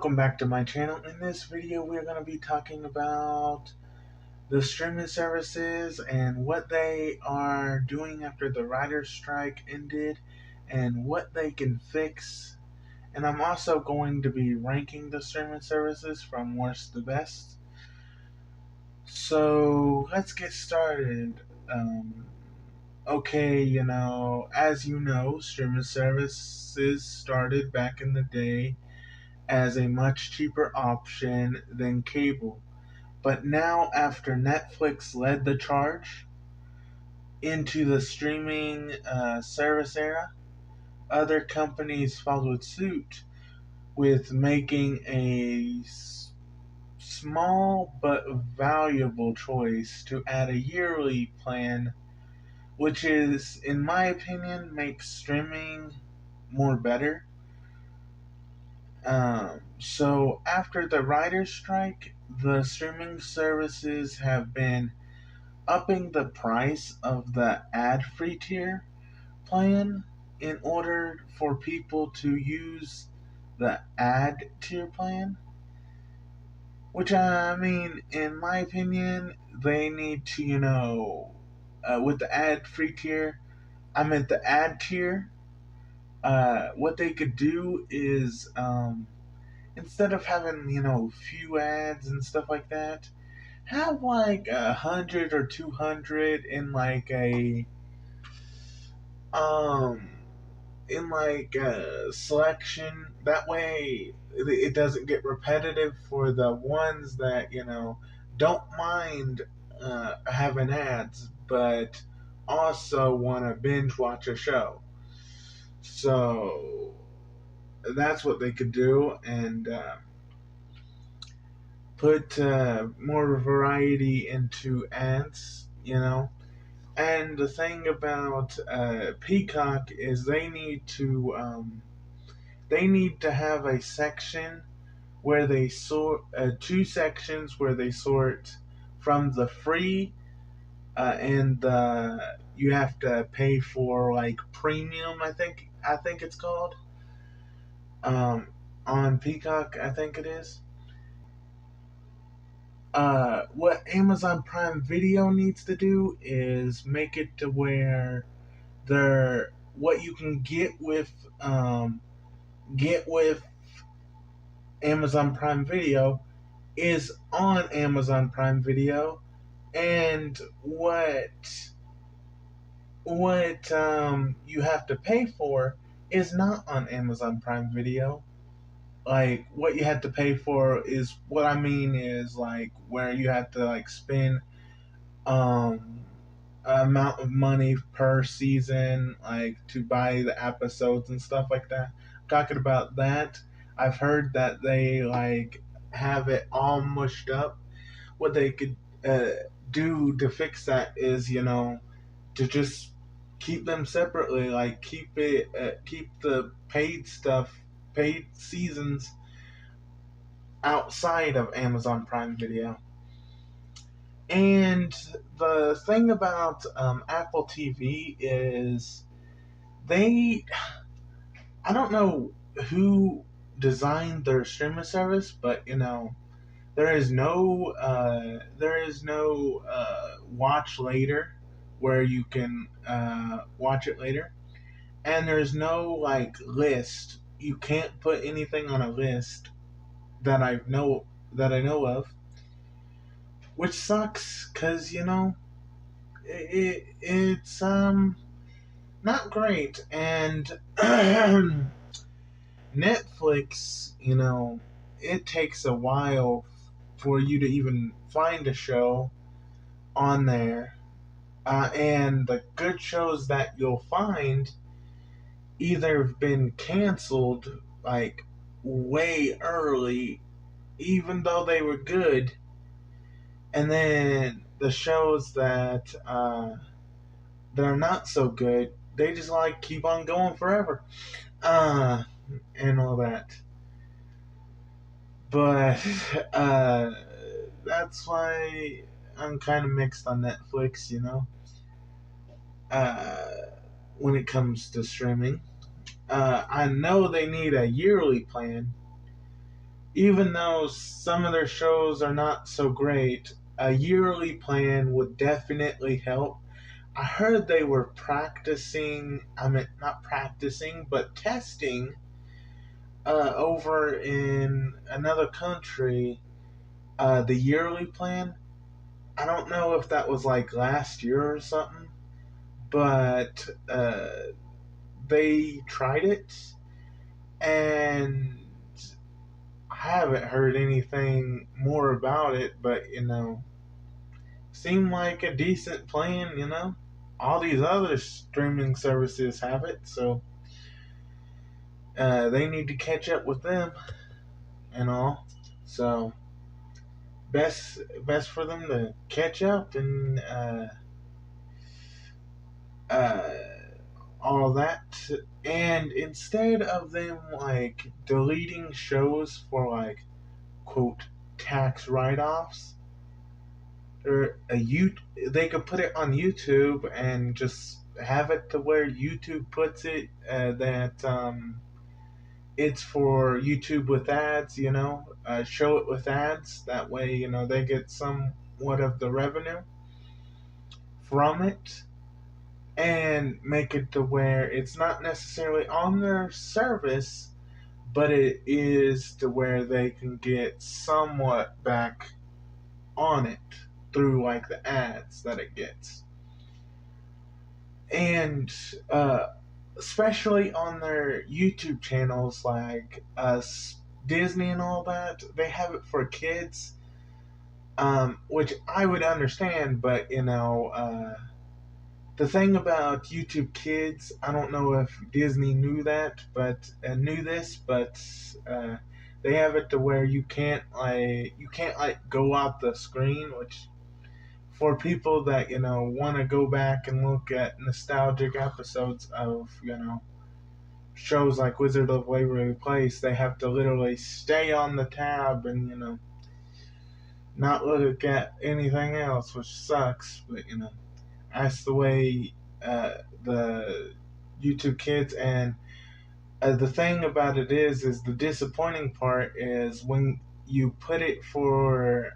Welcome back to my channel. In this video, we're going to be talking about the streaming services and what they are doing after the writer's strike ended and what they can fix. And I'm also going to be ranking the streaming services from worst to best. So let's get started. Okay, as you know, streaming services started back in the day as a much cheaper option than cable. But now, after Netflix led the charge into the streaming service era, other companies followed suit with making a small but valuable choice to add a yearly plan, which is, in my opinion, makes streaming more better. So after the writer's strike, the streaming services have been upping the price of the ad-free tier plan in order for people to use the ad tier plan. Which, I mean, in my opinion, they need to, with the ad-free tier, I meant the ad tier. What they could do is, instead of having, few ads and stuff like that, have like 100 or 200 in like um a selection. That way it doesn't get repetitive for the ones that don't mind having ads, but also want to binge watch a show. So that's what they could do, and put more variety into ads, And the thing about Peacock is they need to have a section where they sort two sections where they sort from the free and the you have to pay for like premium. I think it's called um, on Peacock. I think it is. What Amazon Prime Video needs to do is make it to where what you can get with Amazon Prime Video is on Amazon Prime Video, and what you have to pay for is not on Amazon Prime Video. Like, what you have to pay for is, what I mean is, like, where you have to like spend um amount of money per season, like to buy the episodes and stuff like that. Talking about that, I've heard that they like have it all mushed up. What they could do to fix that is, to just keep them separately, like keep the paid seasons outside of Amazon Prime Video. And the thing about Apple TV is they, I don't know who designed their streaming service, but there is no watch later where you can watch it later, and there's no like list. You can't put anything on a list that I know of, which sucks because it's not great. And Netflix, it takes a while for you to even find a show on there, and the good shows that you'll find either have been canceled like way early, even though they were good, and then the shows that are not so good, they just like keep on going forever, and all that. But that's why I'm kind of mixed on Netflix, uh, when it comes to streaming. I know they need a yearly plan, even though some of their shows are not so great, a yearly plan would definitely help. I heard they were practicing, I mean, not practicing, but testing over in another country the yearly plan. I don't know if that was like last year or something, but they tried it, and I haven't heard anything more about it, but seemed like a decent plan. All these other streaming services have it, so they need to catch up with them and all. So best for them to catch up and uh, all that. And instead of them like deleting shows for like quote tax write-offs, or they could put it on YouTube and just have it to where YouTube puts it that it's for YouTube with ads. Show it with ads. That way, they get somewhat of the revenue from it, and make it to where it's not necessarily on their service, but it is to where they can get somewhat back on it through like the ads that it gets. And especially on their YouTube channels like Disney and all that, they have it for kids, which I would understand, but the thing about YouTube Kids, I don't know if Disney knew this, but uh, they have it to where you can't go out the screen, which for people that want to go back and look at nostalgic episodes of shows like Wizard of Waverly Place, they have to literally stay on the tab and not look at anything else, which sucks. But that's the way the YouTube Kids. And the thing about it is the disappointing part is when you put it for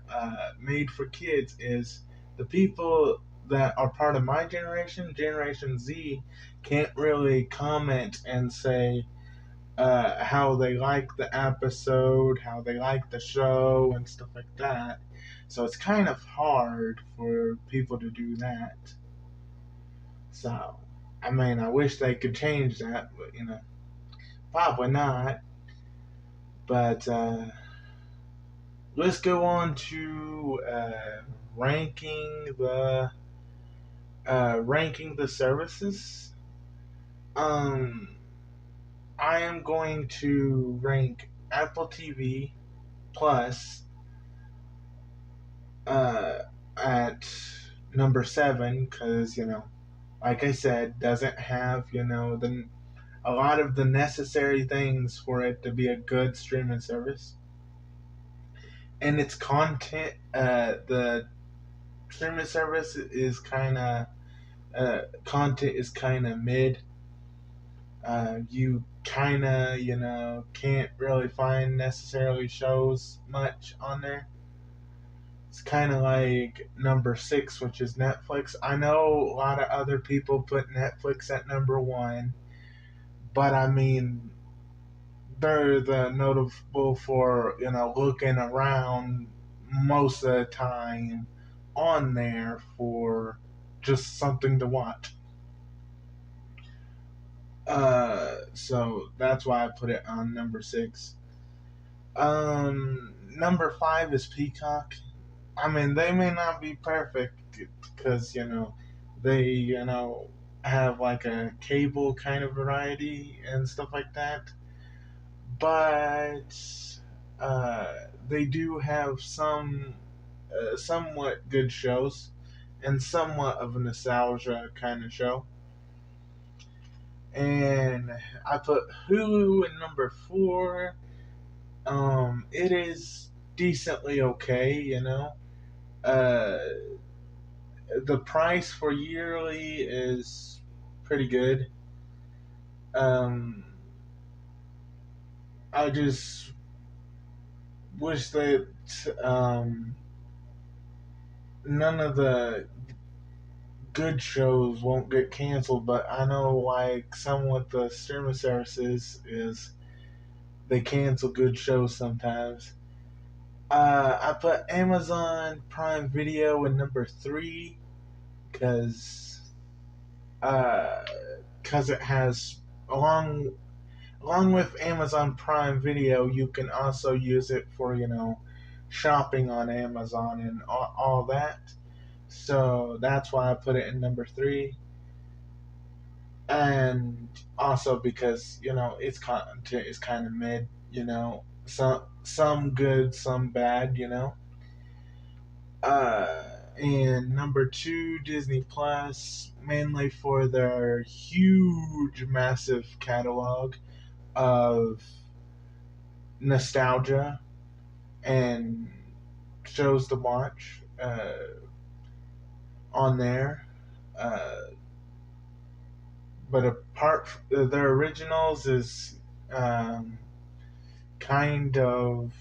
made for kids, is the people that are part of my generation, Generation Z, can't really comment and say how they like the episode, how they like the show, and stuff like that. So it's kind of hard for people to do that. So, I mean, I wish they could change that, but probably not. But let's go on to ranking the services. Um, I am going to rank Apple TV Plus uh, at number 7 because like I said, doesn't have a lot of the necessary things for it to be a good streaming service. And its the streaming service is content is kind of mid. You kind of can't really find necessarily shows much on there. It's kind of like number 6, which is Netflix. I know a lot of other people put Netflix at number 1, but I mean, they're the notable for looking around most of the time on there for just something to watch. So that's why I put it on number 6. Number 5 is Peacock. I mean, they may not be perfect because they have like a cable kind of variety and stuff like that, but they do have some somewhat good shows and somewhat of a nostalgia kind of show. And I put Hulu in number 4. It is decently okay. Uh, the price for yearly is pretty good. Um, I just wish that none of the good shows won't get canceled, but I know like some with the streaming services is they cancel good shows sometimes. I put Amazon Prime Video in number three because it has along with Amazon Prime Video, you can also use it for shopping on Amazon and all that. So that's why I put it in number three. And also because its content is kind of mid. Some good, some bad. Uh, and number two, Disney Plus, mainly for their huge, massive catalog of nostalgia and shows to watch on there. Uh, but apart from their originals is um, kind of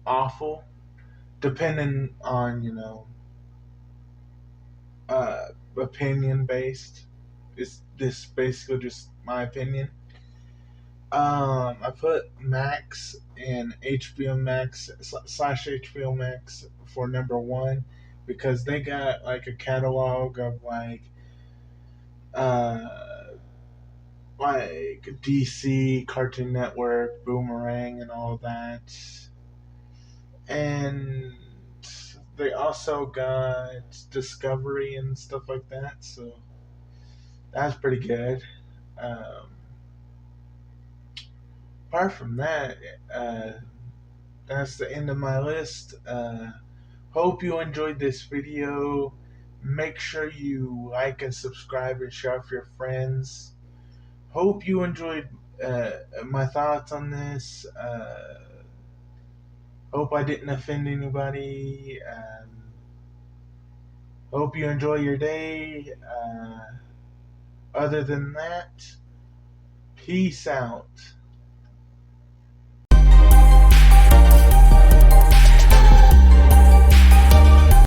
awful, depending on opinion based. It's this basically just my opinion. I put Max and HBO Max slash HBO Max for number one because they got like a catalog of uh like DC, Cartoon Network, Boomerang, and all that, and they also got Discovery and stuff like that. So that's pretty good. Um, Apart from that, uh, that's the end of my list. Hope you enjoyed this video. Make sure you like and subscribe and share with your friends. Hope you enjoyed my thoughts on this. Hope I didn't offend anybody. Hope you enjoy your day. Other than that, peace out.